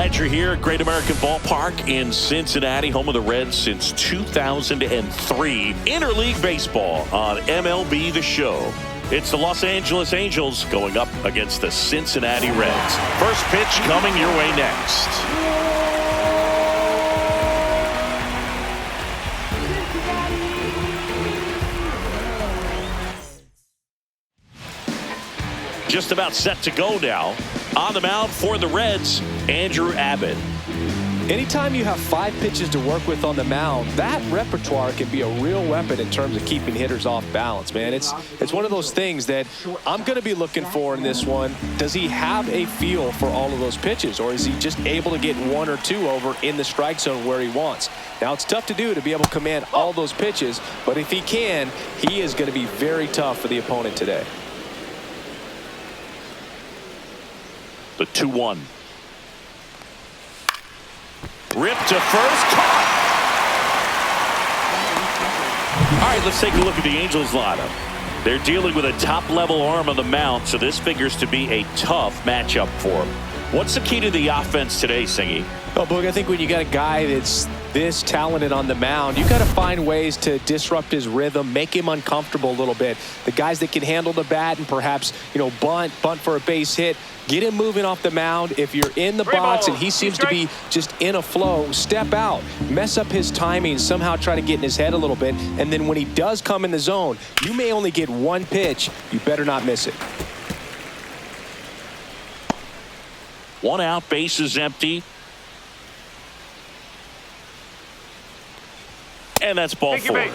Glad you're here at Great American Ballpark in Cincinnati, home of the Reds since 2003. Interleague Baseball on MLB The Show. It's the Los Angeles Angels going up against the Cincinnati Reds. First pitch coming your way next. Just about set to go now. On the mound for the Reds, Andrew Abbott. Anytime you have 5 pitches to work with on the mound, that repertoire can be a real weapon in terms of keeping hitters off balance, man. It's one of those things that I'm going to be looking for in this one. Does he have a feel for all of those pitches, or is he just able to get 1 or 2 over in the strike zone where he wants? Now, it's tough to do to be able to command all those pitches, but if he can, he is going to be very tough for the opponent today. The 2-1. Ripped to first. Caught. All right, let's take a look at the Angels lineup. They're dealing with a top-level arm on the mound, so this figures to be a tough matchup for them. What's the key to the offense today, Singy? Oh, Boog, I think when you got a guy that's this talented on the mound, you got to find ways to disrupt his rhythm, make him uncomfortable a little bit. The guys that can handle the bat and perhaps, bunt for a base hit, get him moving off the mound. If you're in the box and he seems to be just in a flow, step out, mess up his timing, somehow try to get in his head a little bit. And then when he does come in the zone, you may only get 1 pitch. You better not miss it. 1 out, bases empty. And that's ball 4.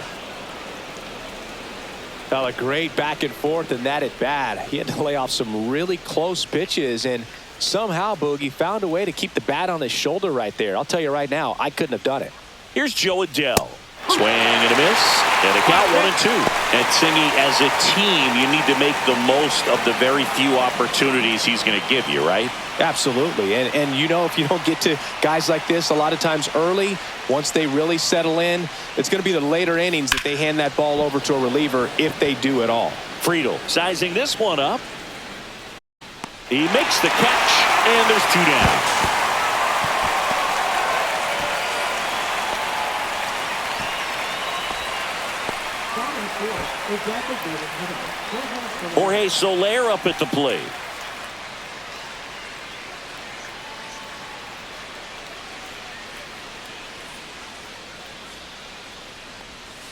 Well, a great back and forth in that at bat. He had to lay off some really close pitches, and somehow, Boogie, found a way to keep the bat on his shoulder right there. I'll tell you right now, I couldn't have done it. Here's Joe Adele. Swing and a miss, and a count 1-2. And Singy, as a team, you need to make the most of the very few opportunities he's going to give you, right? Absolutely. And if you don't get to guys like this a lot of times early, once they really settle in, it's going to be the later innings that they hand that ball over to a reliever, if they do at all. Friedel sizing this one up. He makes the catch, and there's 2 down. Jorge Soler up at the plate.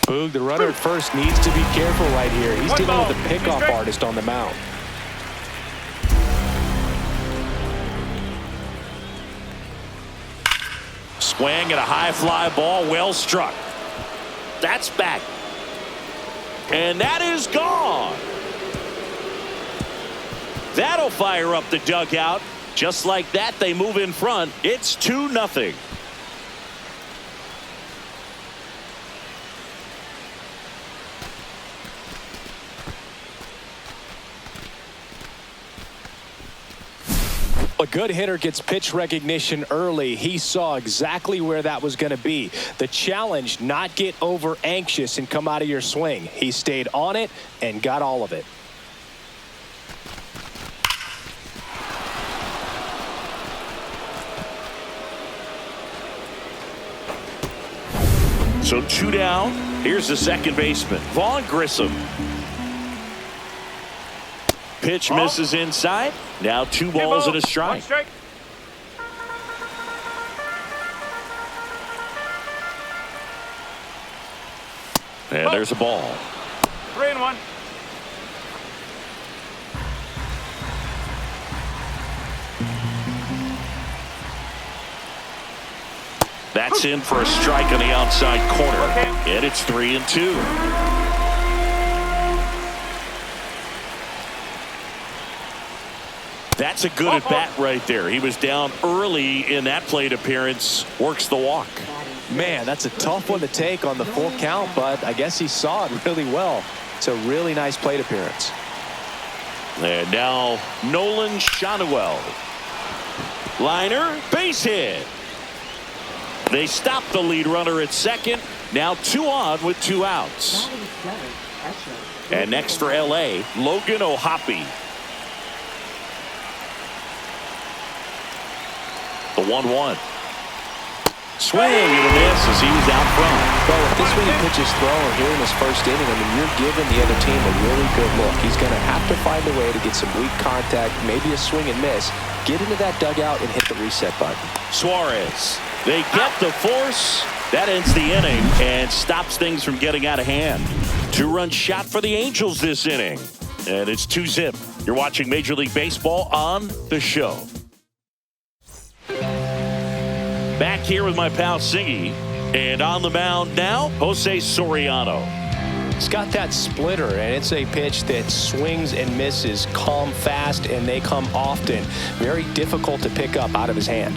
Boog, the runner at first needs to be careful right here. He's dealing with a pickoff artist on the mound. Swing at a high fly ball, well struck. That's back. And that is gone. That'll fire up the dugout. Just like that, they move in front. It's 2-0. A good hitter gets pitch recognition early. He saw exactly where that was going to be. The challenge, not get over anxious and come out of your swing. He stayed on it and got all of it. So 2 down. Here's the second baseman, Vaughn Grissom. Pitch misses inside. Now 2 balls and a strike. And there's a ball. 3-1. That's in for a strike on the outside corner. And it's 3-2. That's a good at-bat right there. He was down early in that plate appearance. Works the walk. Man, that's a tough one to take on the full count, but I guess he saw it really well. It's a really nice plate appearance. And now Nolan Schanuel. Liner, base hit. They stop the lead runner at second. Now 2 on with 2 outs. And next for LA, Logan O'Hoppe. The 1-1. Swing and a miss as he was out front. Well, with this many pitches thrown here in his first inning, I mean, you're giving the other team a really good look. He's going to have to find a way to get some weak contact, maybe a swing and miss, get into that dugout and hit the reset button. Suarez. They get the force. That ends the inning and stops things from getting out of hand. 2-run shot for the Angels this inning. And it's 2-zip. You're watching Major League Baseball on The Show. Back here with my pal Singy. And on the mound now, Jose Soriano. He's got that splitter, and it's a pitch that swings and misses, come fast, and they come often. Very difficult to pick up out of his hand.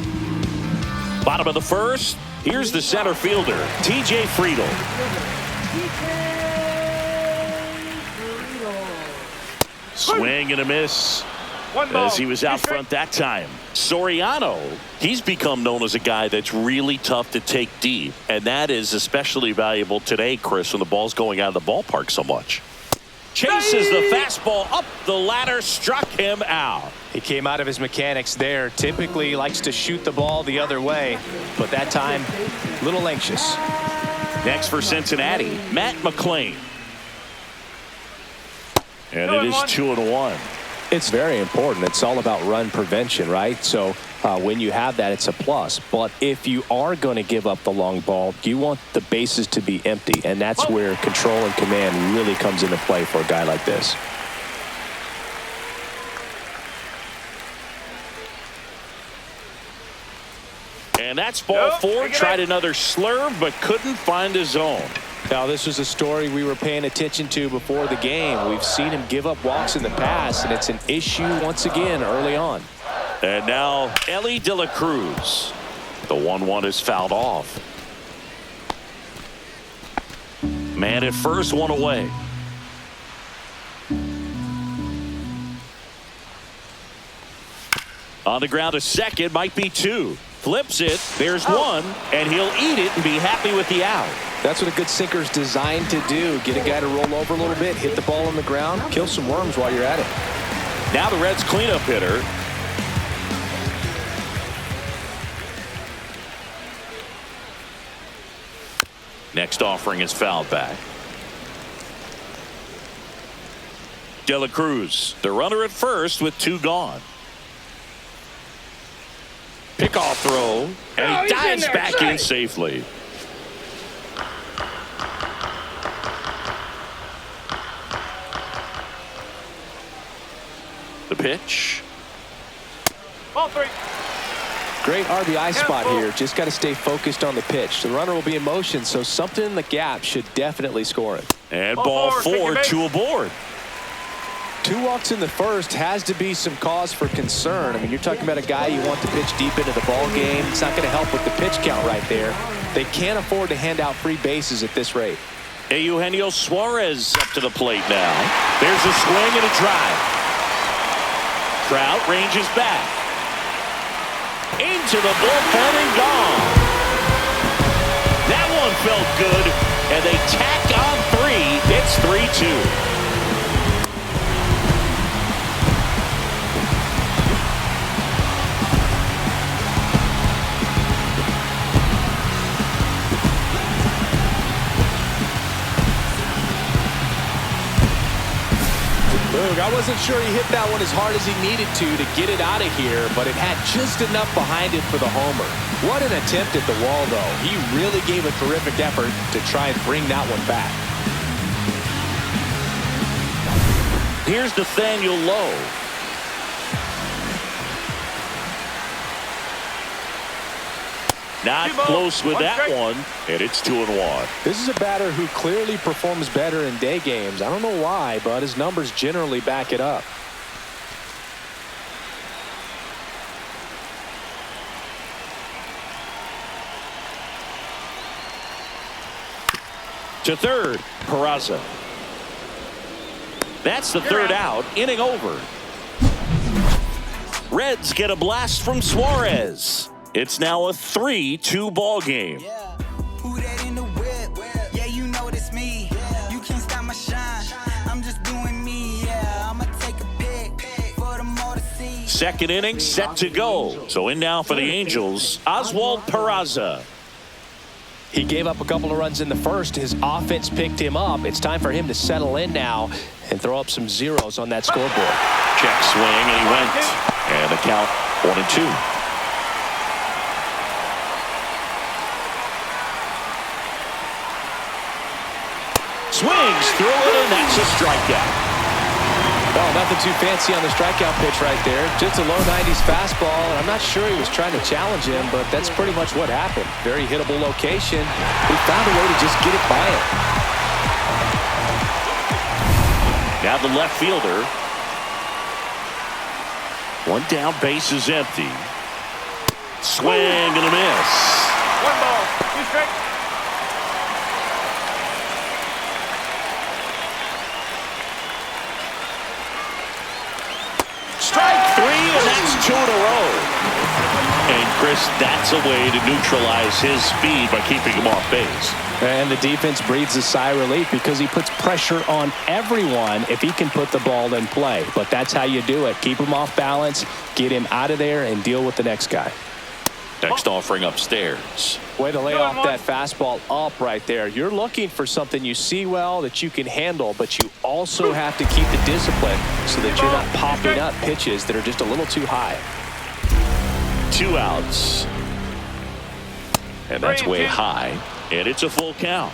Bottom of the first, here's the center fielder, T.J. Friedl. Swing and a miss as he was out front that time. Soriano, he's become known as a guy that's really tough to take deep, and that is especially valuable today, Chris, when the ball's going out of the ballpark so much. Chases the fastball up the ladder, struck him out. He came out of his mechanics there. Typically he likes to shoot the ball the other way, but that time a little anxious. Next for Cincinnati, Matt McClain. And it is 2-1. It's very important. It's all about run prevention, right? So when you have that, it's a plus. But if you are going to give up the long ball, you want the bases to be empty, and that's where control and command really comes into play for a guy like this. And that's ball 4. Tried another slurve, but couldn't find his zone. Now, this was a story we were paying attention to before the game. We've seen him give up walks in the past, and it's an issue once again early on. And now Ellie De La Cruz. The 1-1 is fouled off. Man at first, one away. On the ground to second, might be 2. Flips it, there's 1, and he'll eat it and be happy with the out. That's what a good sinker's designed to do. Get a guy to roll over a little bit, hit the ball on the ground, kill some worms while you're at it. Now the Reds cleanup hitter. Next offering is fouled back. De La Cruz, the runner at first with 2 gone. Pickoff throw, and he dives back in safely. The pitch. Ball 3. Great RBI spot here. Just got to stay focused on the pitch. The runner will be in motion, so something in the gap should definitely score it. And ball 4, 2 aboard. 2 walks in the first has to be some cause for concern. I mean, you're talking about a guy you want to pitch deep into the ball game. It's not going to help with the pitch count right there. They can't afford to hand out free bases at this rate. Eugenio Suarez up to the plate now. There's a swing and a drive. Trout ranges back. Into the bullpen and gone. That one felt good, and they tack on 3. It's 3-2. I wasn't sure he hit that one as hard as he needed to get it out of here, but it had just enough behind it for the homer. What an attempt at the wall, though. He really gave a terrific effort to try and bring that one back. Here's Nathaniel Lowe. Not close with that one, and it's 2-1. This is a batter who clearly performs better in day games. I don't know why, but his numbers generally back it up. To third, Peraza. That's the third out, inning over. Reds get a blast from Suarez. It's now a 3-2 ball game. Yeah. Who that in the whip? Yeah, you know it's me. You can't stop my shine. I'm just doing me. Yeah, I'ma take a pic for them all to see. Second inning set to go. So in now for the Angels, Oswald Peraza. He gave up a couple of runs in the first. His offense picked him up. It's time for him to settle in now and throw up some zeros on that scoreboard. Check swing, and he went. And the count 1-2. Swings through it, and that's a strikeout. Oh, nothing too fancy on the strikeout pitch right there. Just a low 90s fastball, and I'm not sure he was trying to challenge him, but that's pretty much what happened. Very hittable location. He found a way to just get it by him. Now the left fielder. One down, base is empty. Swing and a miss. 1 ball, 2 strikes. Strike 3, and that's 2 in a row. And Chris, that's a way to neutralize his speed by keeping him off base. And the defense breathes a sigh of relief because he puts pressure on everyone if he can put the ball in play. But that's how you do it. Keep him off balance, get him out of there, and deal with the next guy. Next offering upstairs. Way to lay off that fastball up right there. You're looking for something you see well that you can handle, but you also have to keep the discipline so that you're not popping up pitches that are just a little too high. 2 outs. And that's way high. And it's a full count.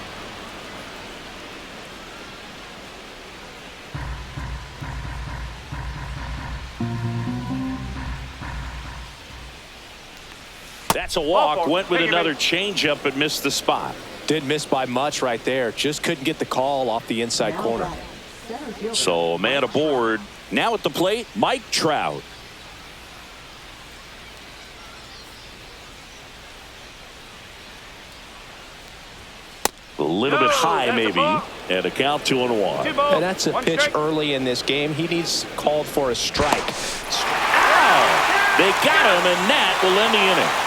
That's a walk. Went with another changeup and missed the spot. Didn't miss by much right there. Just couldn't get the call off the inside corner. So a man aboard. Now at the plate, Mike Trout. A little bit high, maybe. And a count 2-1. And that's a pitch early in this game. He needs called for a strike. Ow! They got him, and that will end the inning.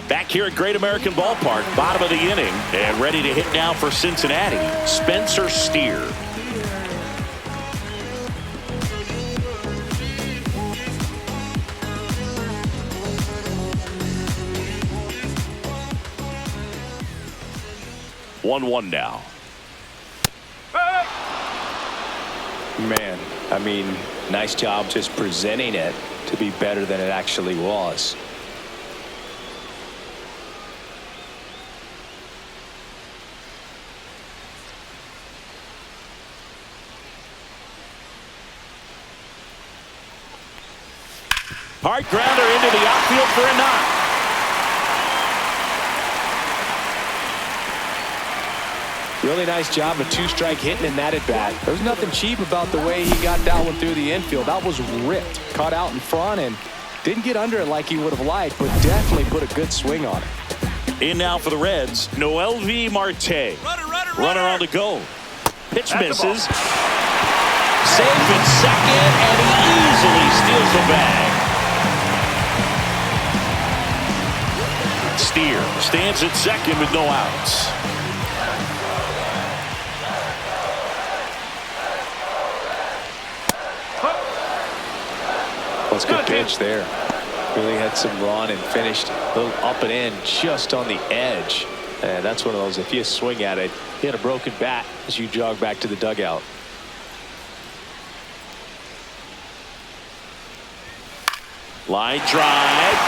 Back here at Great American Ballpark, bottom of the inning, and ready to hit now for Cincinnati, Spencer Steer. One now. Man, I mean, nice job just presenting it to be better than it actually was. Hard grounder into the outfield for a knock. Really nice job of 2-strike hitting in that at bat. There's nothing cheap about the way he got that one through the infield. That was ripped, caught out in front, and didn't get under it like he would have liked, but definitely put a good swing on it. In now for the Reds, Noelvi Marte. Runner on the go. Pitch misses. Safe at second, and he easily steals the bag. Steer stands at second with no outs. That's a good pitch there. Really had some run and finished a little up and in just on the edge. And that's one of those, if you swing at it, you hit a broken bat as you jog back to the dugout. Line drive,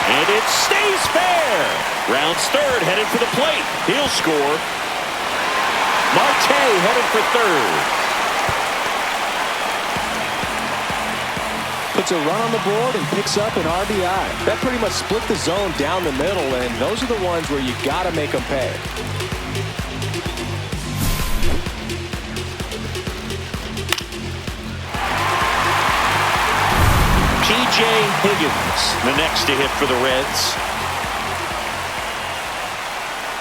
and it stays fair. Rounds third, headed for the plate. He'll score. Marte headed for third. Puts a run on the board and picks up an RBI. That pretty much split the zone down the middle, and those are the ones where you got to make them pay. T.J. Higgins, the next to hit for the Reds.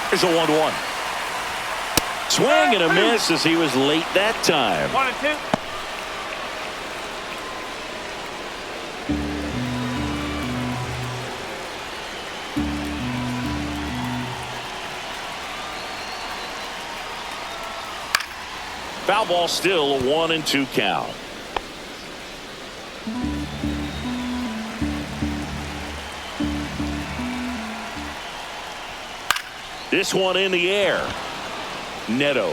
Here's a 1-1. Swing and a miss as he was late that time. 1-2. Foul ball, still a 1-2 count. This one in the air. Neto.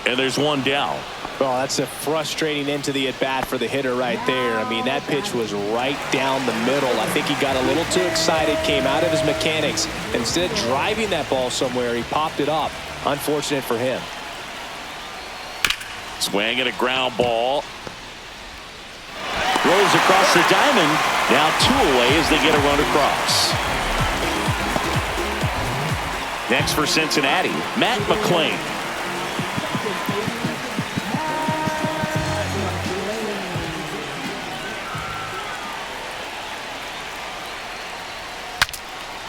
And there's one down. Well, that's a frustrating end to the at-bat for the hitter right there. I mean, that pitch was right down the middle. I think he got a little too excited, came out of his mechanics. Instead of driving that ball somewhere, he popped it up. Unfortunate for him. Swing and a ground ball. Rolls across the diamond. Now 2 away as they get a run across. Next for Cincinnati, Matt McClain.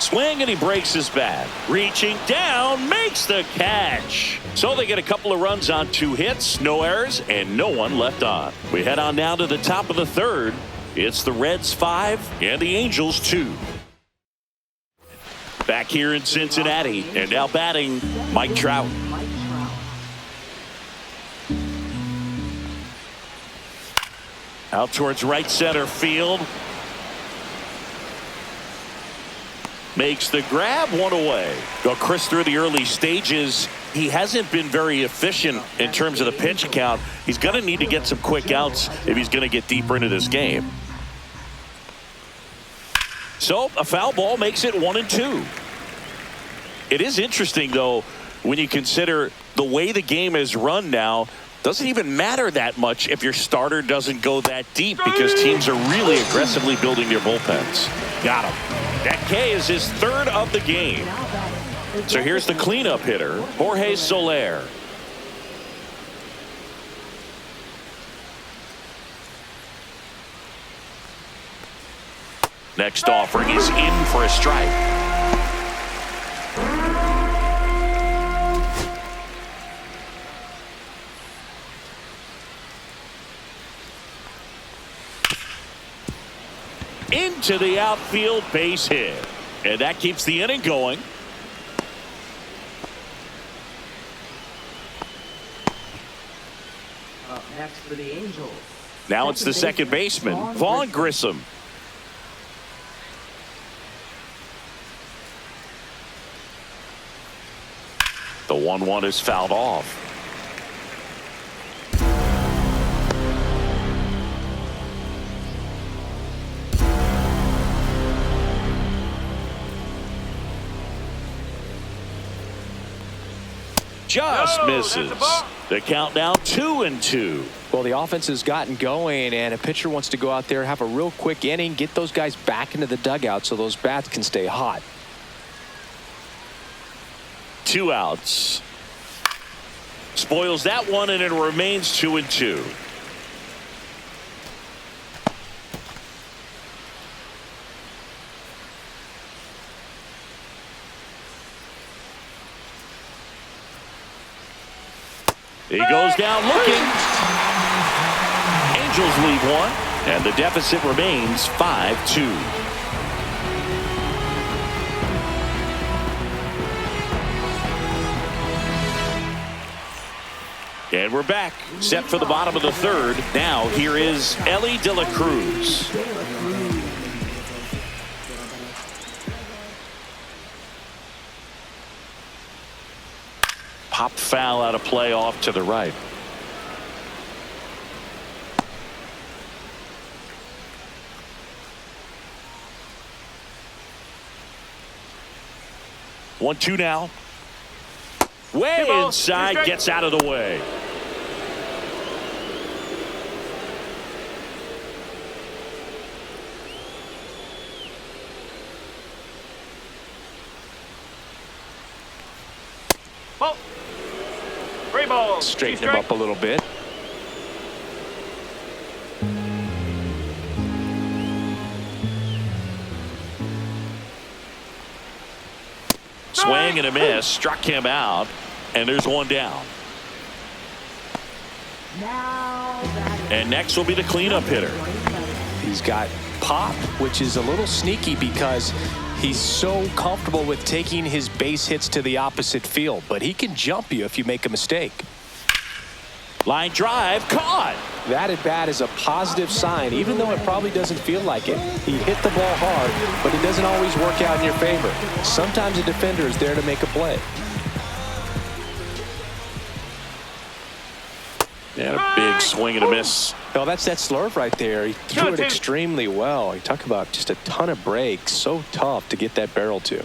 Swing and he breaks his bat. Reaching down, makes the catch. So they get a couple of runs on 2 hits, no errors, and no one left on. We head on now to the top of the 3rd. It's the Reds 5 and the Angels 2. Back here in Cincinnati, and now batting Mike Trout. Out towards right center field. Makes the grab, 1 away. Well, Chris, through the early stages, he hasn't been very efficient in terms of the pitch count. He's going to need to get some quick outs if he's going to get deeper into this game. So a foul ball makes it 1-2. It is interesting, though, when you consider the way the game is run now. Doesn't even matter that much if your starter doesn't go that deep, because teams are really aggressively building their bullpens. Got him. That K is his 3rd of the game. So here's the cleanup hitter, Jorge Soler. Next offering is in for a strike. Into the outfield, base hit. And that keeps the inning going. Up next for the Angels. Now it's the second baseman, Vaughn Grissom. The 1-1 is fouled off. Just misses. The count now 2-2. Well, the offense has gotten going, and a pitcher wants to go out there, have a real quick inning, get those guys back into the dugout so those bats can stay hot. 2 outs. Spoils that one, and it remains 2-2. He goes down looking. Angels lead 1, and the deficit remains 5-2. And we're back, set for the bottom of the 3rd. Now here is Ellie De La Cruz. Popped foul out of play off to the right. 1-2 now. Way inside, gets out of the way. Ball. 3 balls. Straighten him up a little bit. Swing and a miss, struck him out, and there's 1 down. And next will be the cleanup hitter. He's got pop, which is a little sneaky because He's so comfortable with taking his base hits to the opposite field, but he can jump you if you make a mistake. Line drive, caught. That at bat is a positive sign, even though it probably doesn't feel like it. He hit the ball hard, but it doesn't always work out in your favor. Sometimes a defender is there to make a play. And a big swing and a miss. No, that's that slurve right there. He threw it extremely well. You talk about just a ton of breaks. So tough to get that barrel to.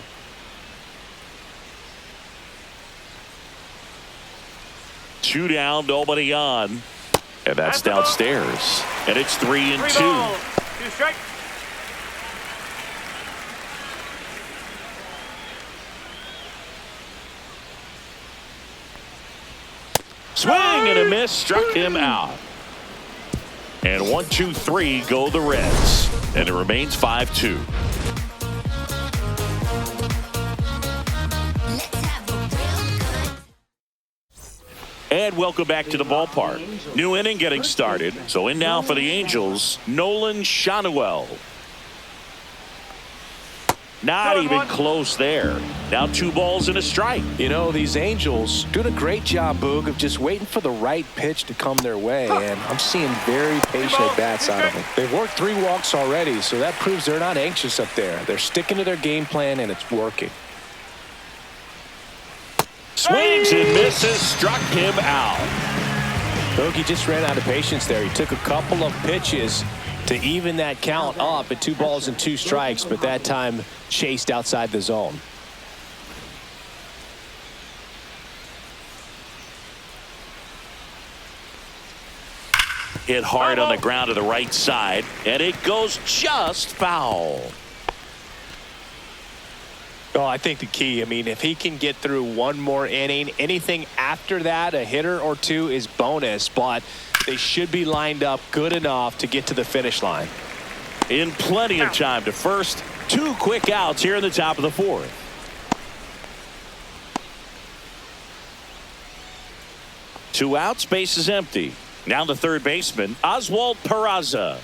Two down, nobody on. And that's downstairs. And it's 3-2. 2 strikes. Swing and a miss, struck him out. And 1, 2, 3 go the Reds. And it remains 5-2. And welcome back to the ballpark. New inning getting started. So in now for the Angels, Nolan Shanuel. Not even close there. Now 2 balls and a strike. You know, these Angels doing a great job, Boog, of just waiting for the right pitch to come their way, and I'm seeing very patient at-bats out of them. They've worked 3 walks already, so that proves they're not anxious up there. They're sticking to their game plan, and it's working. Swings and misses, struck him out. Boog, he just ran out of patience there. He took a couple of pitches to even that count up at 2 balls and 2 strikes, but that time chased outside the zone. Hit hard on the ground to the right side, and it goes just foul. Oh, I think the key, I mean, if he can get through 1 more inning, anything after that, a hitter or 2 is bonus, but they should be lined up good enough to get to the finish line. In plenty of time to first. 2 quick outs here in the top of the 4th. Two outs, base is empty. Now the third baseman, Oswald Peraza.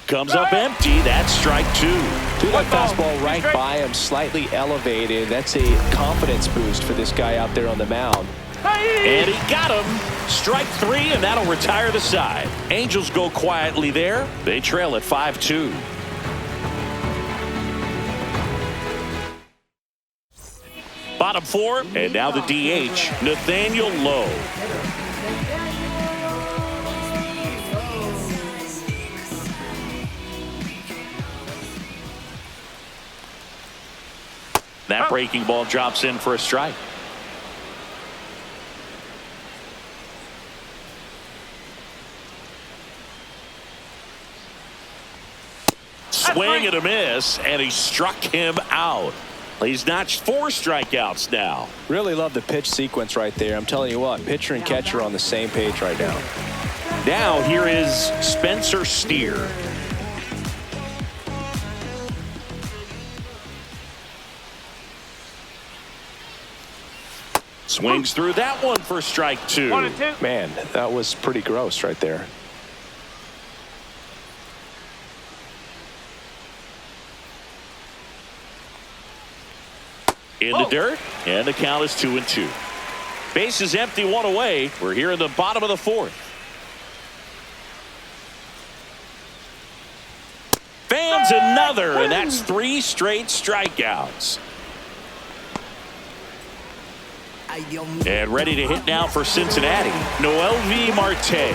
Comes up empty. That's strike 2. Threw that fastball right by him, slightly elevated. That's a confidence boost for this guy out there on the mound. And he got him. Strike 3, and that'll retire the side. Angels go quietly there. They trail at 5-2. Bottom 4, and now the DH, Nathaniel Lowe. That breaking ball drops in for a strike. Swing and a miss, and he struck him out. He's notched 4 strikeouts now. Really love the pitch sequence right there. I'm telling you what, pitcher and catcher are on the same page right now. Now here is Spencer Steer. Swings through that one for strike 2. 1 and 2. Man, that was pretty gross right there. In the dirt, and the count is 2-2. Base is empty, 1 away. We're here in the bottom of the 4th. Fans another, and that's 3 straight strikeouts. And ready to hit now for Cincinnati, MLB Marte.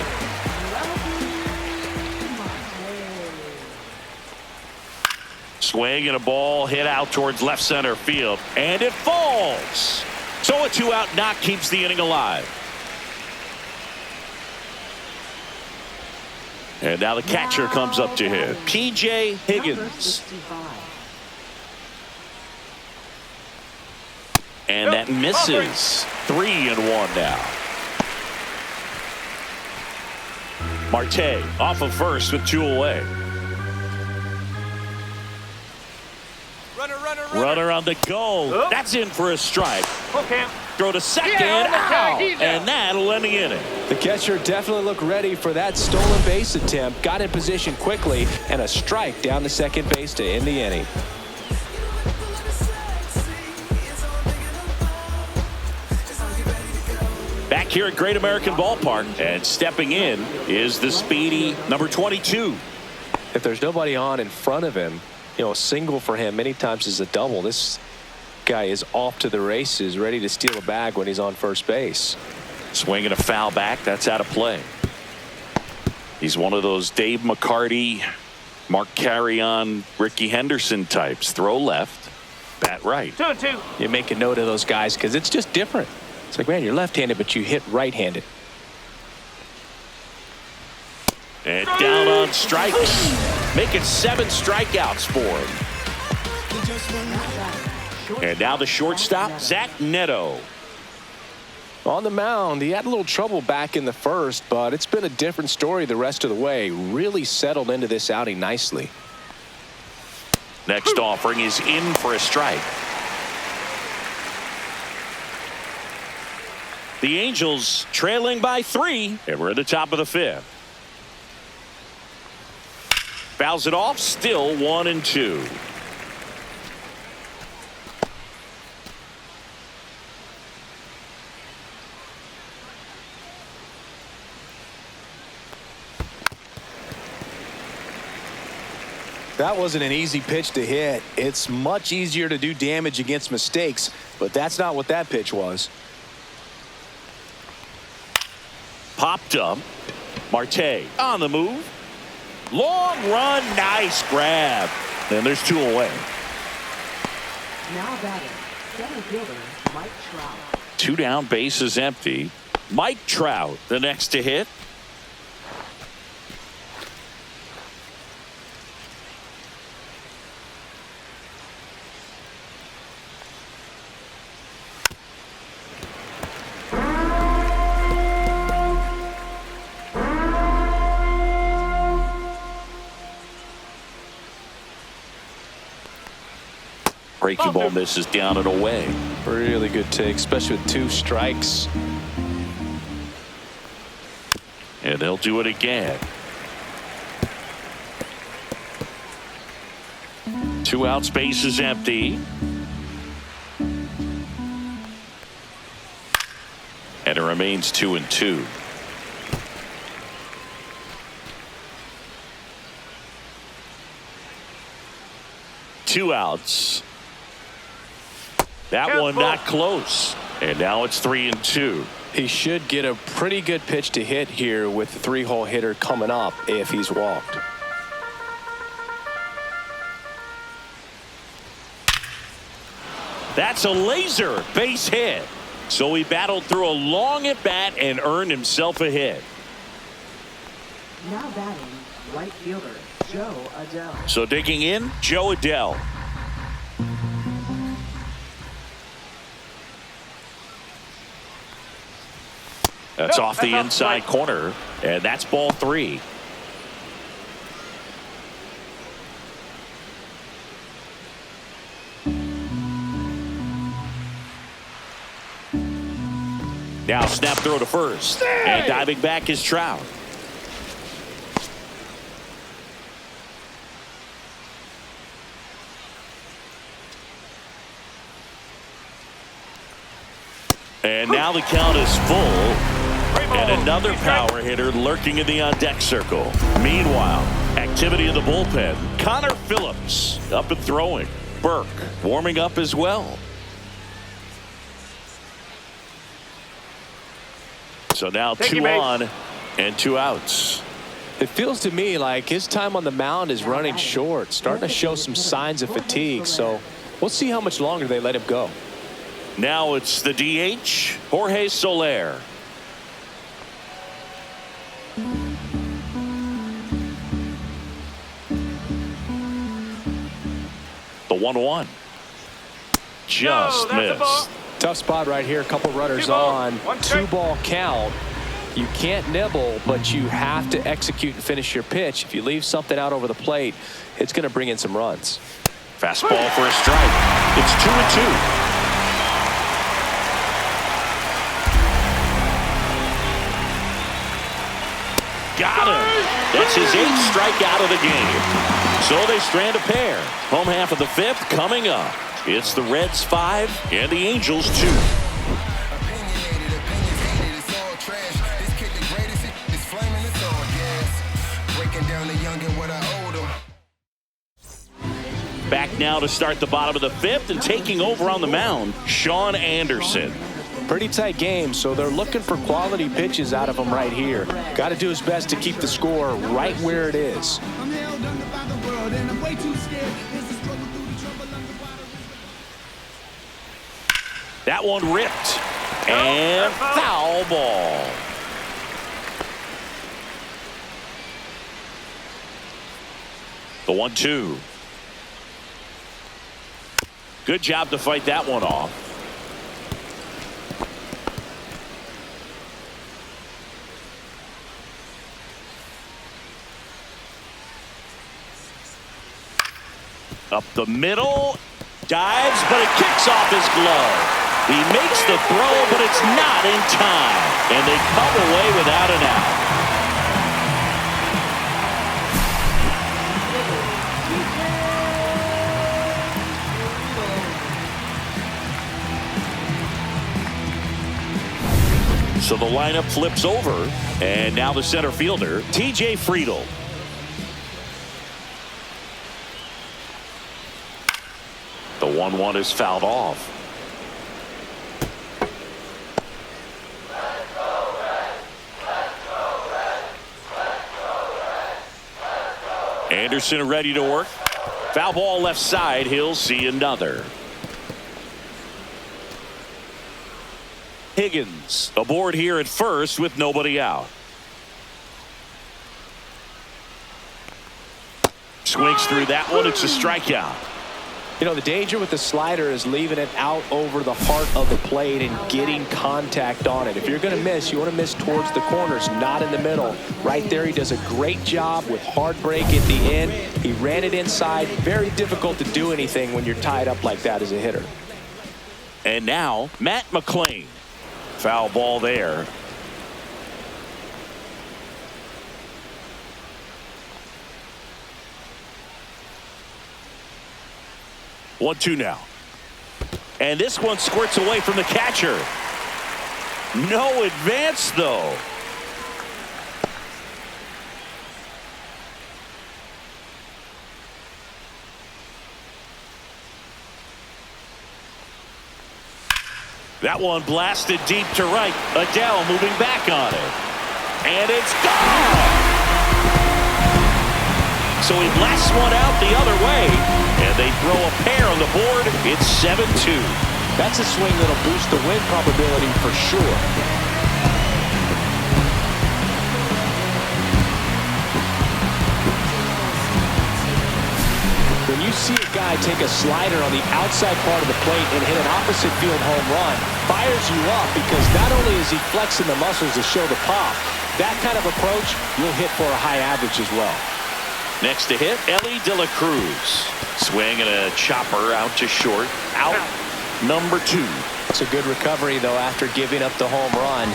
Swing and a ball hit out towards left center field, and it falls. So a 2-out knock keeps the inning alive. And now the catcher comes up to him, P.J. Higgins. And that misses. 3-1 now. Marte off of first with 2 away. Runner. Runner on the go. That's in for a strike. Full count. Throw to second. Yeah, And that'll end the inning. The catcher definitely looked ready for that stolen base attempt. Got in position quickly, and a strike down the second base to end the inning. Back here at Great American Ballpark, and stepping in is the speedy number 22. If there's nobody on in front of him, a single for him many times is a double. This guy is off to the races, ready to steal a bag when he's on first base. Swinging a foul back. That's out of play. He's one of those Dave McCarty, Mark Carrion, Ricky Henderson types. Throw left, bat right. 2-2. You make a note of those guys because it's just different. It's like, man, you're left-handed, but you hit right-handed. And down on strikes. Making 7 strikeouts for him. And now the shortstop, Zach Neto. On the mound, he had a little trouble back in the first, but it's been a different story the rest of the way. Really settled into this outing nicely. Next offering is in for a strike. The Angels trailing by 3, and we're at the top of the 5th. Fouls it off, still 1-2. That wasn't an easy pitch to hit. It's much easier to do damage against mistakes, but that's not what that pitch was. Popped up. Marte on the move. Long run, nice grab. And there's 2 away. Now batting, center fielder Mike Trout. 2 down, bases empty. Mike Trout, the next to hit. Breaking ball misses down and away. Really good take, especially with 2 strikes. And they'll do it again. 2 outs, base is empty. And it remains 2-2. Two outs. That one not close. And now it's 3-2. He should get a pretty good pitch to hit here with the 3-hole hitter coming up if he's walked. That's a laser base hit. So he battled through a long at bat and earned himself a hit. Now batting, right fielder Joe Adell. So digging in, Joe Adell. That's off the inside corner, and that's ball 3. Now snap throw to first, and diving back is Trout. And now the count is full. And another power hitter lurking in the on-deck circle. Meanwhile, activity in the bullpen. Connor Phillips up and throwing. Burke warming up as well. So now 2 on and 2 outs. It feels to me like his time on the mound is running short, starting to show some signs of fatigue. So we'll see how much longer they let him go. Now it's the DH, Jorge Soler. The 1-1. Just missed. Tough spot right here. A couple runners on. 2-ball count. You can't nibble, but you have to execute and finish your pitch. If you leave something out over the plate, it's going to bring in some runs. Fastball for a strike. It's 2-2. Got him. That's his 8th strikeout of the game. So they strand a pair. Home half of the 5th coming up. It's the Reds 5 and the Angels 2. Back now to start the bottom of the 5th and taking over on the mound, Sean Anderson. Pretty tight game, so they're looking for quality pitches out of him right here. Got to do his best to keep the score right where it is. That one ripped. And foul ball. The 1-2. Good job to fight that one off. Up the middle. Dives, but it kicks off his glove. He makes the throw, but it's not in time. And they come away without an out. So the lineup flips over, and now the center fielder, T.J. Friedl. The 1-1 is fouled off. Anderson ready to work. Foul ball left side. He'll see another. Higgins aboard here at first with nobody out. Swings through that one. It's a strikeout. You know, the danger with the slider is leaving it out over the heart of the plate and getting contact on it. If you're going to miss, you want to miss towards the corners, not in the middle. Right there, he does a great job with hard break at the end. He ran it inside. Very difficult to do anything when you're tied up like that as a hitter. And now, Matt McClain. Foul ball there. One-two now. And this one squirts away from the catcher. No advance, though. That one blasted deep to right. Adele moving back on it. And it's gone! So he blasts one out the other way. And they throw a pair on the board. It's 7-2. That's a swing that'll boost the win probability for sure. When you see a guy take a slider on the outside part of the plate and hit an opposite field home run, fires you up because not only is he flexing the muscles to show the pop, that kind of approach you'll hit for a high average as well. Next to hit, Ellie De La Cruz. Swing and a chopper out to short. Out number 2. It's a good recovery, though, after giving up the home run.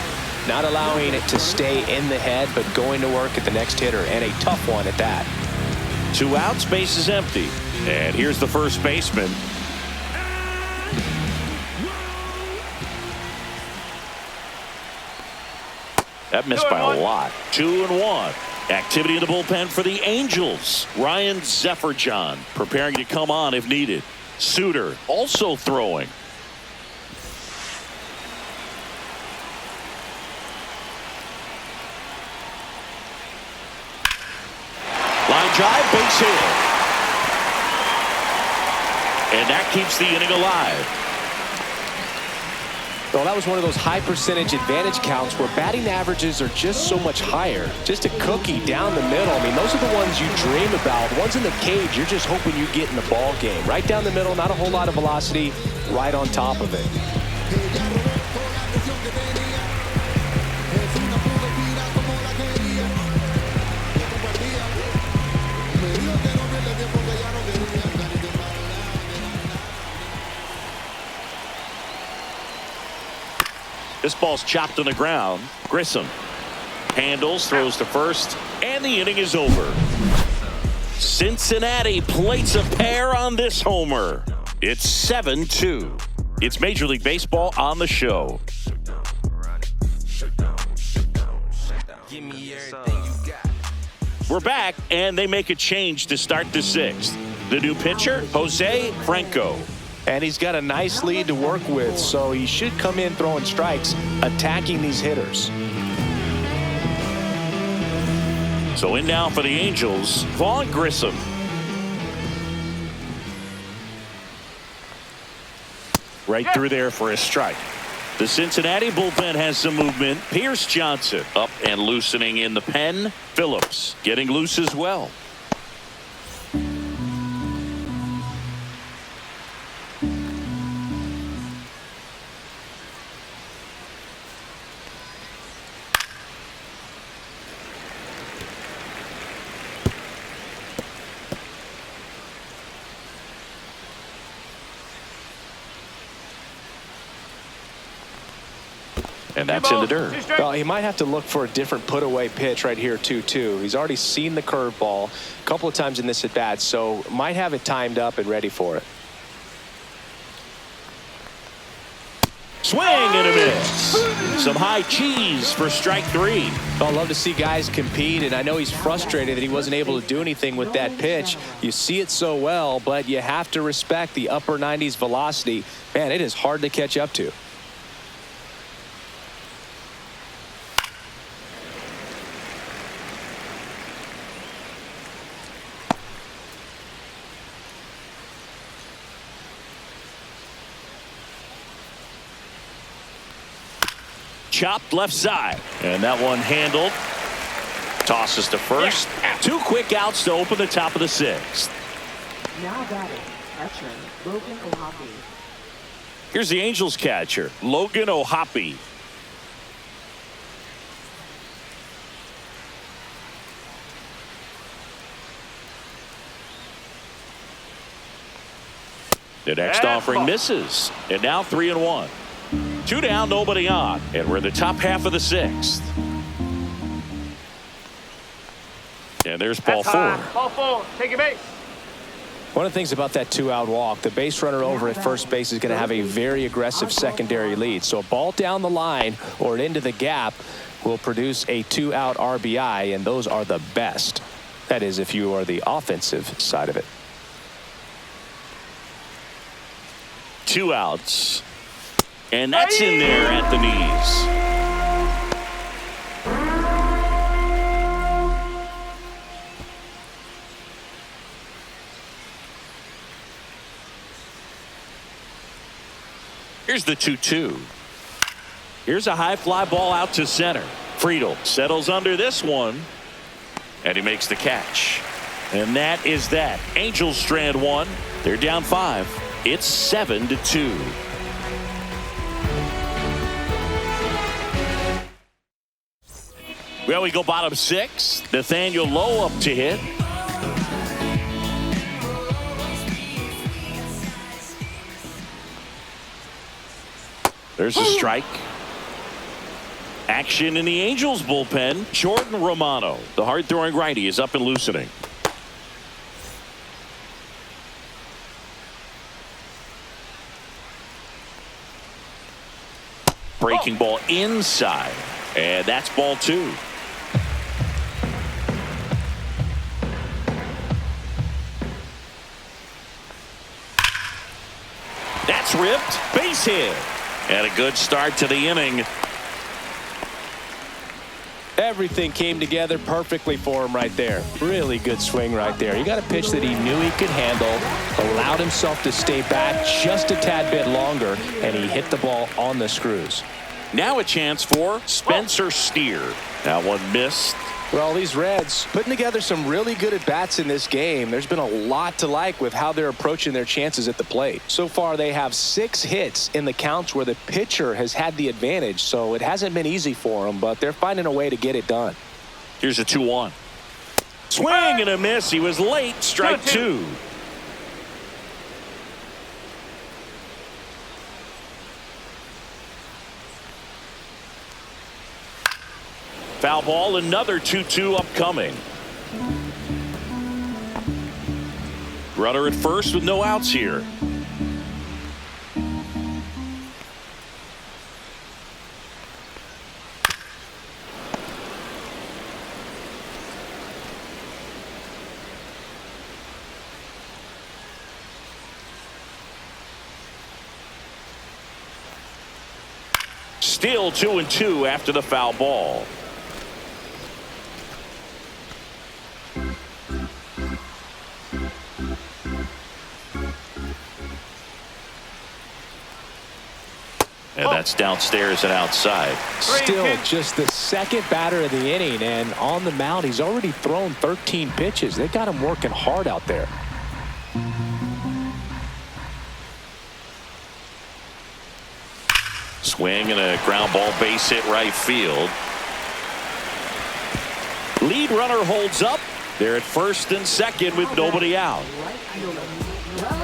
Not allowing it to stay in the head, but going to work at the next hitter, and a tough one at that. 2 outs, base is empty. And here's the first baseman. That missed by a lot. 2-1. Activity in the bullpen for the Angels. Ryan Zefferjohn preparing to come on if needed. Suter also throwing. Line drive, base hit. And that keeps the inning alive. Well, that was one of those high percentage advantage counts where batting averages are just so much higher. Just a cookie down the middle. I mean, those are the ones you dream about. Ones in the cage, you're just hoping you get in the ball game. Right down the middle, not a whole lot of velocity, right on top of it. This ball's chopped on the ground. Grissom. Handles, throws to first, and the inning is over. Cincinnati plates a pair on this homer. It's 7-2. It's Major League Baseball on the show. We're back, and they make a change to start the sixth. The new pitcher, Jose Franco. And he's got a nice lead to work with, so he should come in throwing strikes, attacking these hitters. So in now for the Angels, Vaughn Grissom. Right through there for a strike. The Cincinnati bullpen has some movement. Pierce Johnson up and loosening in the pen. Phillips getting loose as well. And that's in the dirt. Well, he might have to look for a different put-away pitch right here, 2-2. He's already seen the curveball a couple of times in this at-bat, so might have it timed up and ready for it. Swing and a miss. Some high cheese for strike three. Well, I love to see guys compete, and I know he's frustrated that he wasn't able to do anything with that pitch. You see it so well, but you have to respect the upper 90s velocity. Man, it is hard to catch up to. Chopped left side. And that one handled. Tosses to first. Two quick outs to open the top of the sixth. Now batting, catcher, Logan O'Hoppe. Here's the Angels catcher, Logan O'Hoppe. The next offering misses. And now 3-1. Two down, nobody on. And we're in the top half of the sixth. And there's ball four. Ball four. Take your base. One of the things about that 2-out walk, the base runner over at first base is going to have a very aggressive secondary lead. So a ball down the line or into the gap will produce a 2-out RBI, and those are the best. That is, if you are the offensive side of it. 2 outs. And that's in there at the knees. Here's the 2-2. Here's a high fly ball out to center. Friedel settles under this one, and he makes the catch. And that is that. Angels strand one. They're down 5. It's 7-2. Well, we go bottom 6. Nathaniel Lowe up to hit. There's a strike. Action in the Angels bullpen. Jordan Romano, the hard-throwing righty, is up and loosening. Breaking ball inside. And that's ball 2. That's ripped. Base hit. And a good start to the inning. Everything came together perfectly for him right there. Really good swing right there. You got a pitch that he knew he could handle, allowed himself to stay back just a tad bit longer, and he hit the ball on the screws. Now a chance for Spencer Steer. That one missed. Well, these Reds putting together some really good at-bats in this game. There's been a lot to like with how they're approaching their chances at the plate. So far, they have 6 hits in the counts where the pitcher has had the advantage, so it hasn't been easy for them, but they're finding a way to get it done. Here's a 2-1. Swing and a miss. He was late. Strike 2. Foul ball, another 2-2 upcoming. Runner at first with no outs here. Still 2-2 after the foul ball. And that's downstairs and outside. Still just the second batter of the inning, and on the mound he's already thrown 13 pitches. They got him working hard out there. Swing and a ground ball, base hit right field. Lead runner holds up. They're at first and second with nobody out.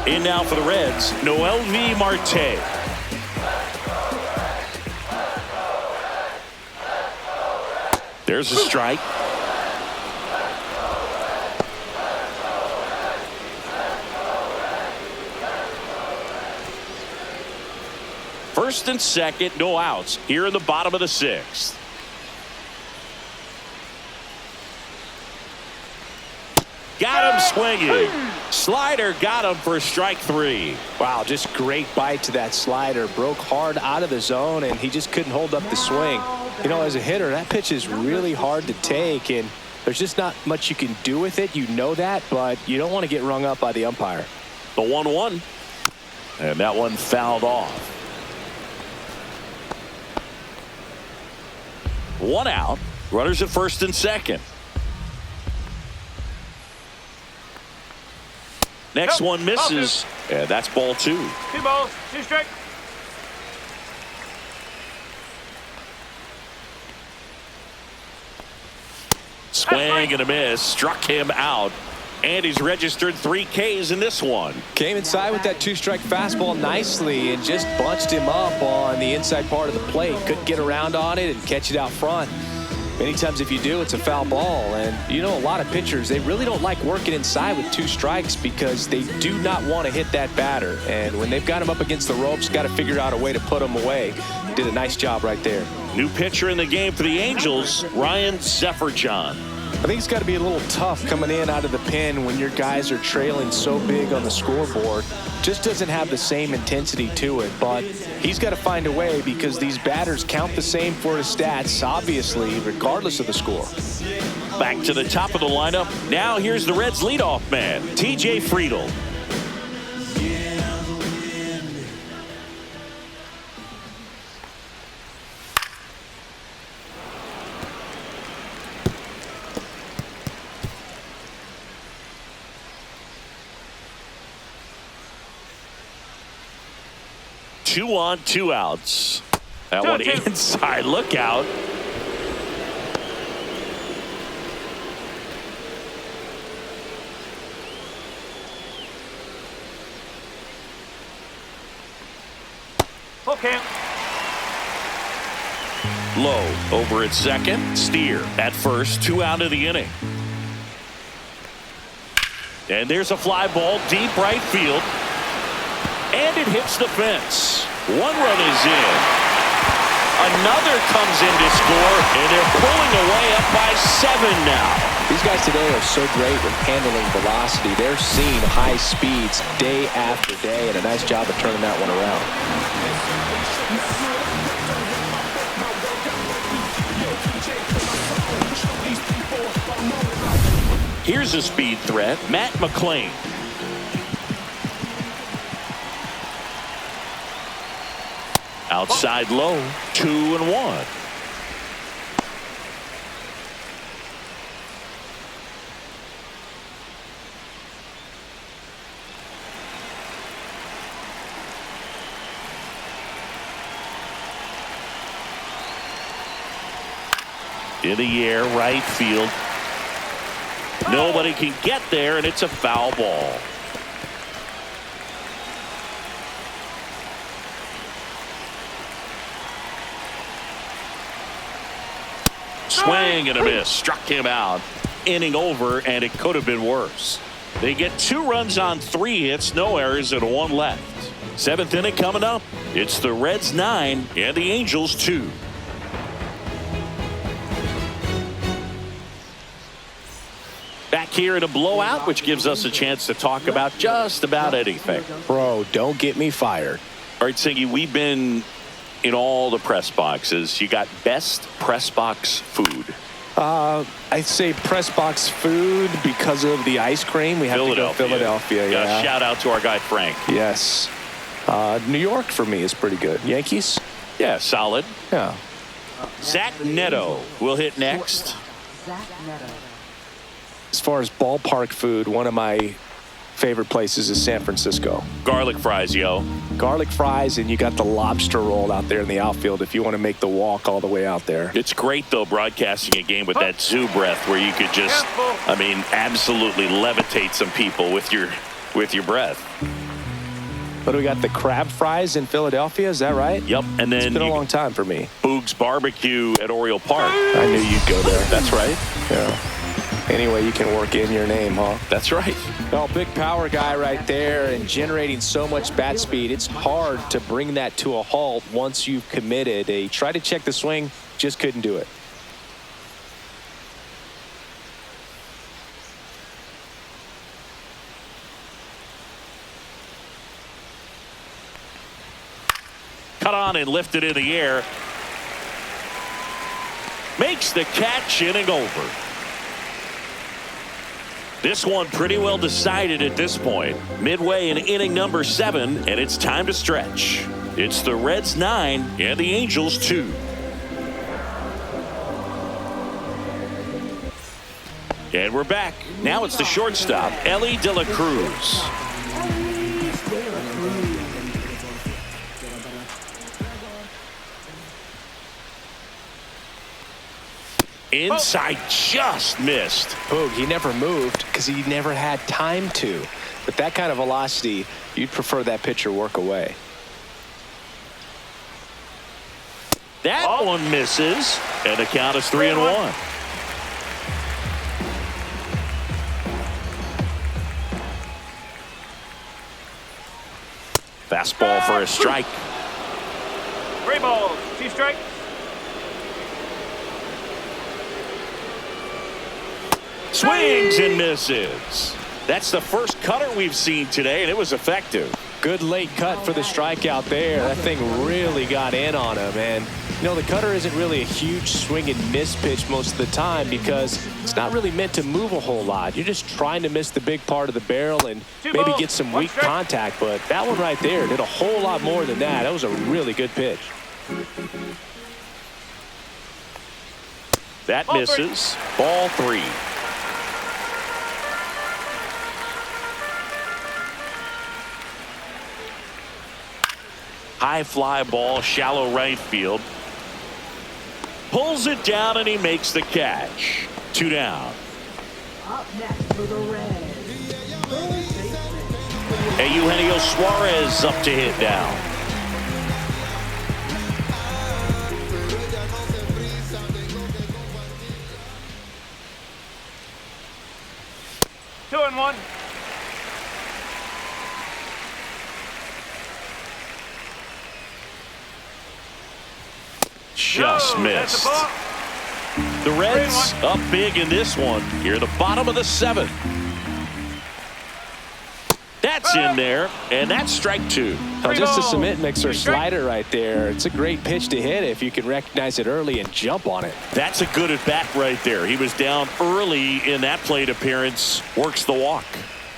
In now for the Reds, MLB Marte. There's a strike. First and second, no outs here in the bottom of the sixth. Got him swinging. Slider got him for strike 3. Wow, just great bite to that slider. Broke hard out of the zone, and he just couldn't hold up the swing. You know, as a hitter, that pitch is really hard to take, and there's just not much you can do with it. You know that, but you don't want to get rung up by the umpire. The 1-1. And that one fouled off. 1 out. Runners at first and second. Next one misses. And that's ball 2. 2 balls, 2 strikes. Swing and a miss. Struck him out. And he's registered 3 Ks in this one. Came inside with that 2-strike fastball nicely and just bunched him up on the inside part of the plate. Couldn't get around on it and catch it out front. Many times if you do, it's a foul ball. And you know, a lot of pitchers, they really don't like working inside with 2 strikes because they do not want to hit that batter. And when they've got him up against the ropes, got to figure out a way to put him away. Did a nice job right there. New pitcher in the game for the Angels, Ryan Zefferjohn. I think it's got to be a little tough coming in out of the pen when your guys are trailing so big on the scoreboard. Just doesn't have the same intensity to it, but he's got to find a way because these batters count the same for his stats, obviously, regardless of the score. Back to the top of the lineup. Now here's the Reds leadoff man, TJ Friedl. Two on, 2 outs. That one inside. Look out. Okay. Low over at second. Steer at first. 2 out of the inning. And there's a fly ball deep right field. And it hits the fence. 1 run is in. Another comes in to score, and they're pulling away up by 7 now. These guys today are so great with handling velocity. They're seeing high speeds day after day, and a nice job of turning that one around. Here's a speed threat, Matt McClain. Outside low, 2-1. In the air, right field. Nobody can get there, and it's a foul ball. Swing and a miss. Struck him out. Inning over, and it could have been worse. They get 2 runs on 3 hits, no errors, and 1 left. 7th inning coming up. It's the Reds 9 and the Angels 2. Back here in a blowout, which gives us a chance to talk about just about anything. Bro, don't get me fired. All right, Siggy, we've been in all the press boxes. You got best press box food. I'd say press box food because of the ice cream. We have to go Philadelphia. Yeah. Shout out to our guy Frank. Yes. New York for me is pretty good. Yankees? Yeah, solid. Yeah. Zach Neto will hit next. Zach Neto. As far as ballpark food, one of my favorite places is San Francisco. Garlic fries, yo. Garlic fries, and you got the lobster roll out there in the outfield if you want to make the walk all the way out there. It's great, though, broadcasting a game with that zoo breath where you could just, I mean, absolutely levitate some people with your breath. But we got the crab fries in Philadelphia, is that right? Yep, and then it's been a long time for me. Boog's Barbecue at Oriole Park. I knew you'd go there. That's right. Yeah. Anyway, you can work in your name, huh? That's right. Well, big power guy right there and generating so much bat speed. It's hard to bring that to a halt once you've committed. He tried to check the swing, just couldn't do it. Cut on and lifted in the air. Makes the catch, inning over. This one pretty well decided at this point. Midway in inning number 7, and it's time to stretch. It's the Reds 9 and the Angels 2. And we're back. Now it's the shortstop, Ellie De La Cruz. Inside, just missed. Boog, he never moved because he never had time to. With that kind of velocity, you'd prefer that pitcher work away. That one misses, and the count is 3-1. Fastball for a strike. 3 balls, 2 strikes. Swings and misses. That's the first cutter we've seen today, and it was effective. Good late cut for the strikeout there. That thing really got in on him. And, you know, the cutter isn't really a huge swing and miss pitch most of the time because it's not really meant to move a whole lot. You're just trying to miss the big part of the barrel and maybe get some weak contact. But that one right there did a whole lot more than that. That was a really good pitch. That misses. Ball 3. High fly ball, shallow right field. Pulls it down and he makes the catch. 2 down. Up next for the Reds. Eugenio Suarez up to hit now. Two and one. Just missed. The Reds up big in this one. Here, the bottom of the 7th. That's in there, and that's strike 2. Now, just a cement mixer slider right there. It's a great pitch to hit if you can recognize it early and jump on it. That's a good at bat right there. He was down early in that plate appearance. Works the walk.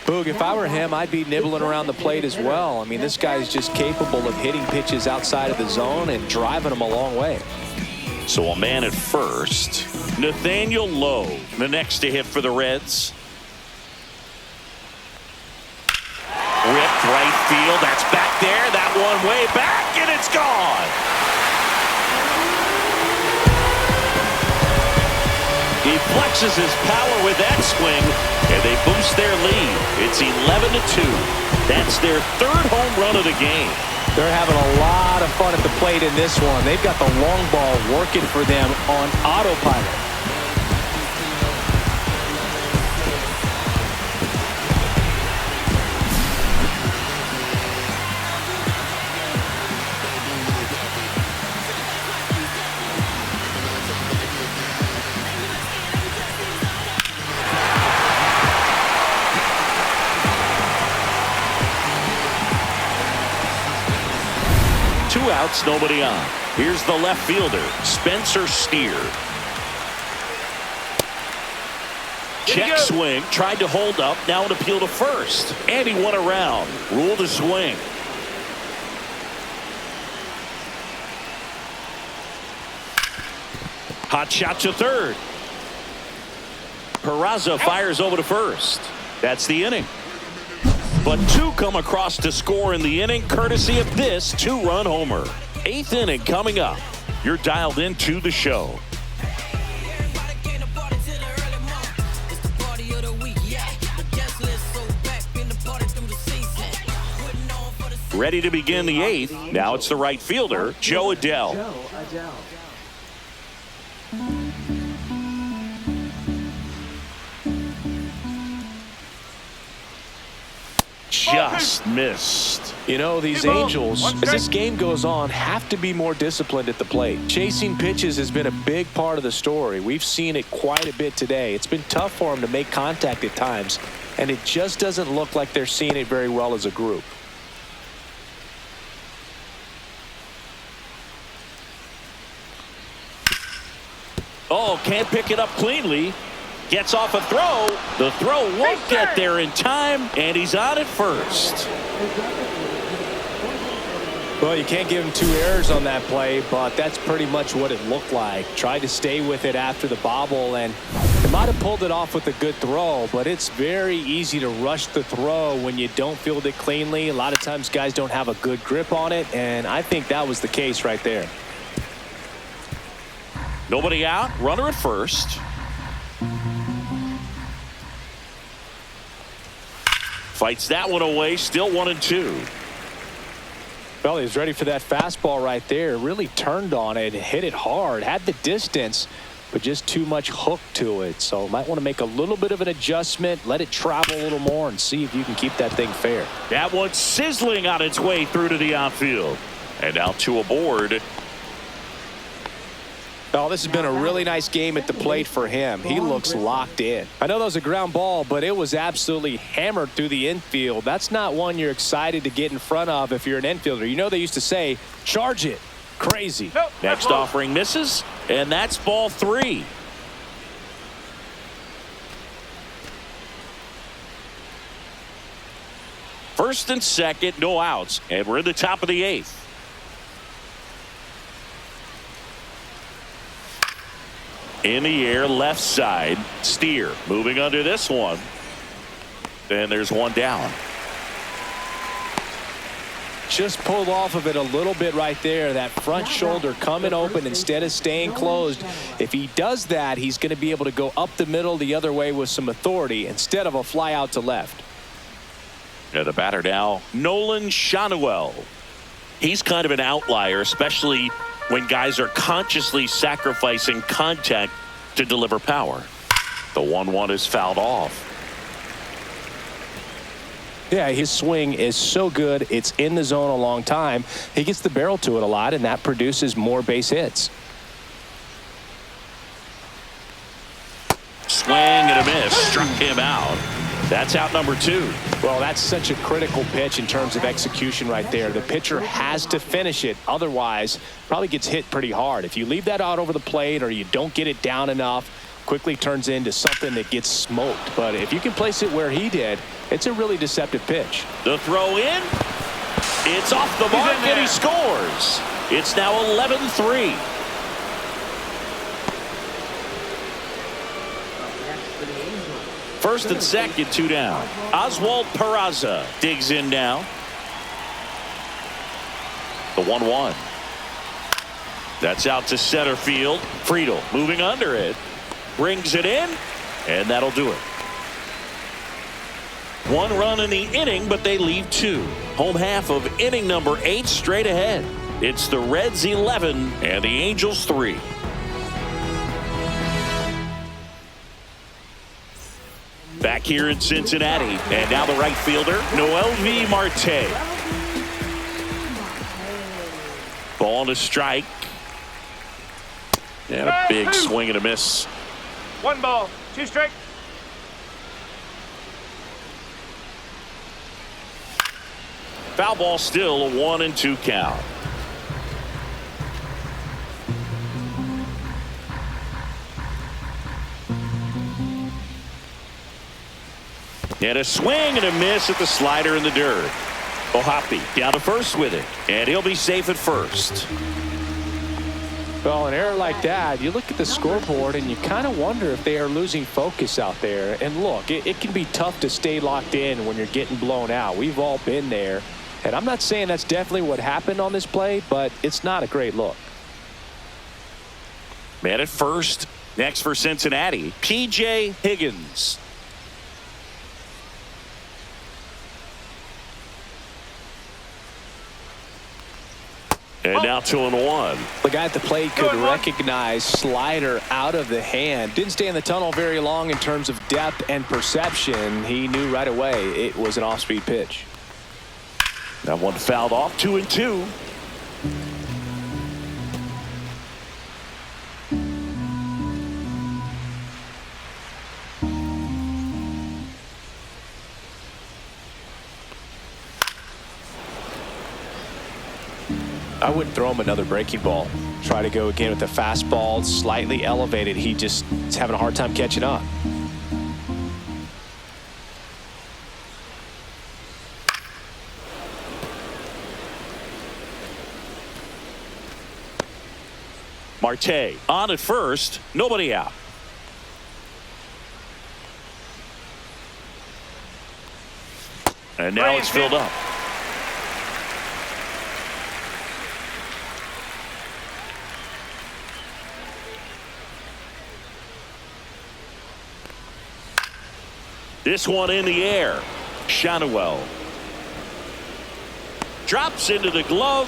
Boog, if I were him, I'd be nibbling around the plate as well. I mean, this guy's just capable of hitting pitches outside of the zone and driving them a long way. So a man at first. Nathaniel Lowe, the next to hit for the Reds. Ripped right field. That's back there. That one way back, and it's gone. He flexes his power with that swing, and they boost their lead. It's 11-2. That's their 3rd home run of the game. They're having a lot of fun at the plate in this one. They've got the long ball working for them on autopilot. Two outs, nobody on. Here's the left fielder, Spencer Steer. Check swing, tried to hold up, now an appeal to first. And he went around, ruled a swing. Hot shot to third. Peraza fires over to first. That's the inning. But two come across to score in the inning, courtesy of this two-run homer. Eighth inning coming up. You're dialed into the show. Ready to begin the eighth. Now it's the right fielder, Joe Adell. Just missed. You know, these Angels, as this game goes on, have to be more disciplined at the plate. Chasing pitches has been a big part of the story. We've seen it quite a bit today. It's been tough for them to make contact at times, and it just doesn't look like they're seeing it very well as a group. Oh, can't pick it up cleanly. Gets off a throw. The throw won't get there in time, and he's on at first. Well, you can't give him two errors on that play, but that's pretty much what it looked like. Tried to stay with it after the bobble, and it might have pulled it off with a good throw, but it's very easy to rush the throw when you don't field it cleanly. A lot of times guys don't have a good grip on it, and I think that was the case right there. Nobody out. Runner at first. Fights that one away. Still 1-2. Well, he was ready for that fastball right there. Really turned on it, hit it hard, had the distance, but just too much hook to it. So might want to make a little bit of an adjustment, let it travel a little more, and see if you can keep that thing fair. That one's sizzling on its way through to the outfield. And now two aboard. Oh, this has been a really nice game at the plate for him. He looks locked in. I know that was a ground ball, but it was absolutely hammered through the infield. That's not one you're excited to get in front of if you're an infielder. You know they used to say, charge it. Crazy. Next offering misses, and that's ball three. First and second, no outs, and we're in the top of the eighth. In the air, left side. Steer moving under this one. And there's one down. Just pulled off of it a little bit right there. That front shoulder coming open instead of staying closed. If he does that, he's going to be able to go up the middle the other way with some authority instead of a fly out to left. Yeah, the batter now, Nolan Shanuel. He's kind of an outlier, especially when guys are consciously sacrificing contact to deliver power. The 1-1 is fouled off. Yeah, his swing is so good. It's in the zone a long time. He gets the barrel to it a lot, and that produces more base hits. Swing and a miss. Struck him out. That's out number two. Well, that's such a critical pitch in terms of execution right there. The pitcher has to finish it. Otherwise, probably gets hit pretty hard. If you leave that out over the plate or you don't get it down enough, quickly turns into something that gets smoked. But if you can place it where he did, it's a really deceptive pitch. The throw in. It's off the mark and he scores. It's now 11-3. First and second, two down. Oswald Peraza digs in now. The 1-1. That's out to center field. Friedel moving under it. Brings it in, and that'll do it. 1 run in the inning, but they leave 2. Home half of inning number 8 straight ahead. It's the Reds 11 and the Angels 3. Back here in Cincinnati, and now the right fielder, MLB Marte. Ball and a strike. And a big swing and a miss. 1 ball, 2 strikes. Foul ball, still a 1-2 count. And a swing and a miss at the slider in the dirt. Ohapi down to first with it, and he'll be safe at first. Well, an error like that, you look at the scoreboard and you kind of wonder if they are losing focus out there. And look, it can be tough to stay locked in when you're getting blown out. We've all been there. And I'm not saying that's definitely what happened on this play, but it's not a great look. Man at first. Next for Cincinnati, P.J. Higgins. And now 2-1. The guy at the plate could recognize slider out of the hand. Didn't stay in the tunnel very long in terms of depth and perception. He knew right away it was an off-speed pitch. That one fouled off. 2-2. I wouldn't throw him another breaking ball. Try to go again with the fastball, slightly elevated. He just is having a hard time catching up. Marte on at first, nobody out. And now it's filled up. This one in the air. Shadowell drops into the glove.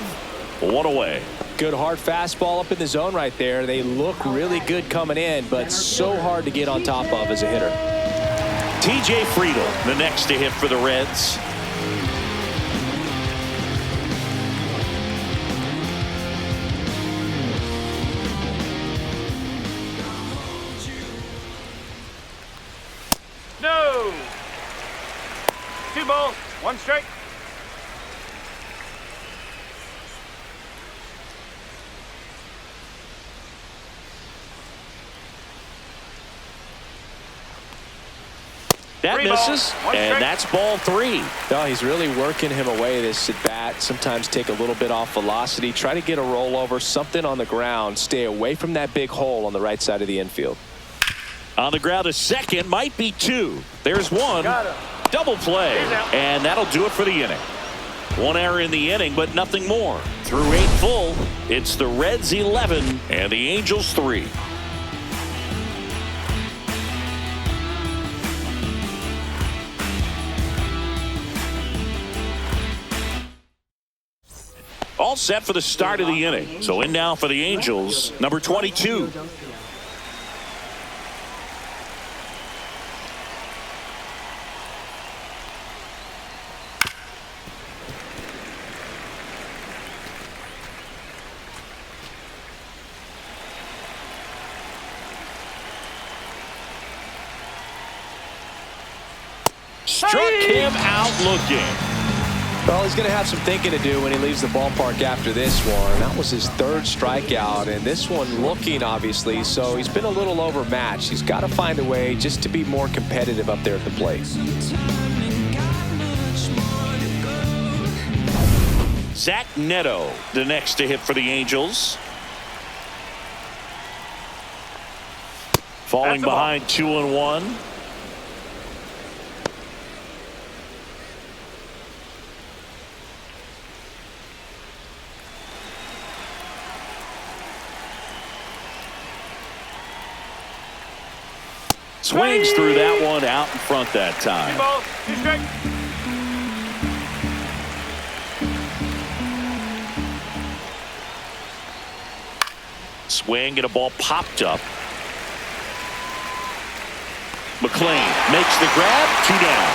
1 away. Good hard fastball up in the zone right there. They look really good coming in, but so hard to get on top of as a hitter. T.J. Friedel, the next to hit for the Reds. No. 2 balls, 1 strike. That misses, and that's ball 3. No, he's really working him away this at bat. Sometimes take a little bit off velocity. Try to get a rollover, something on the ground. Stay away from that big hole on the right side of the infield. On the ground, a second, might be 2. There's 1. Double play, and that'll do it for the inning. 1 error in the inning, but nothing more. Through 8 full, it's the Reds 11 and the Angels 3. All set for the start of the inning. So in now for the Angels, number 22. Struck him out looking. Well, he's going to have some thinking to do when he leaves the ballpark after this one. That was his 3rd strikeout, and this one looking, obviously, so he's been a little overmatched. He's got to find a way just to be more competitive up there at the plate. Zach Neto, the next to hit for the Angels. Falling behind 2-1. Swings through that one out in front that 2 time. balls, 2 strikes. Swing and a ball popped up. McLean makes the grab. 2 down.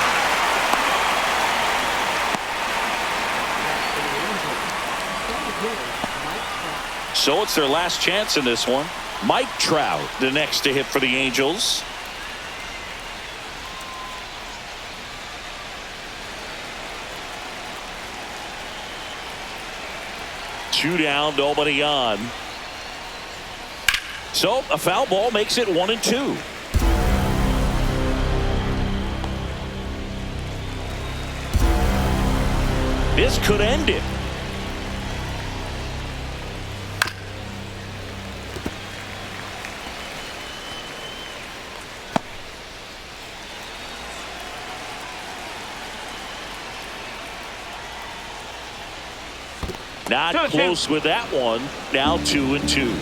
So it's their last chance in this one. Mike Trout, the next to hit for the Angels. Two down, nobody on. So a foul ball makes it 1-2. This could end it. Not close with that one. Now 2-2.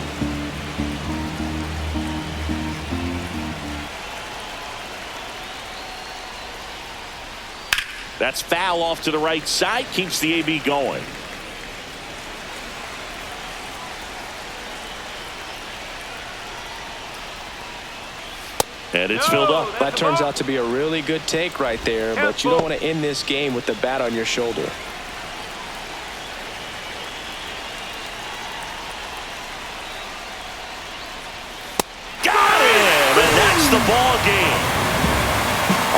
That's foul off to the right side. Keeps the AB going. And it's filled up. That turns out to be a really good take right there, but you don't want to end this game with the bat on your shoulder. The ball game.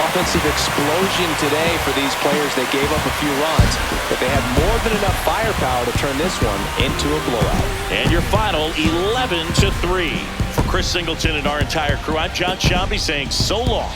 Offensive explosion today for these players. They gave up a few runs, but they had more than enough firepower to turn this one into a blowout. And your final 11-3. For Chris Singleton and our entire crew, I'm John Shambi saying so long.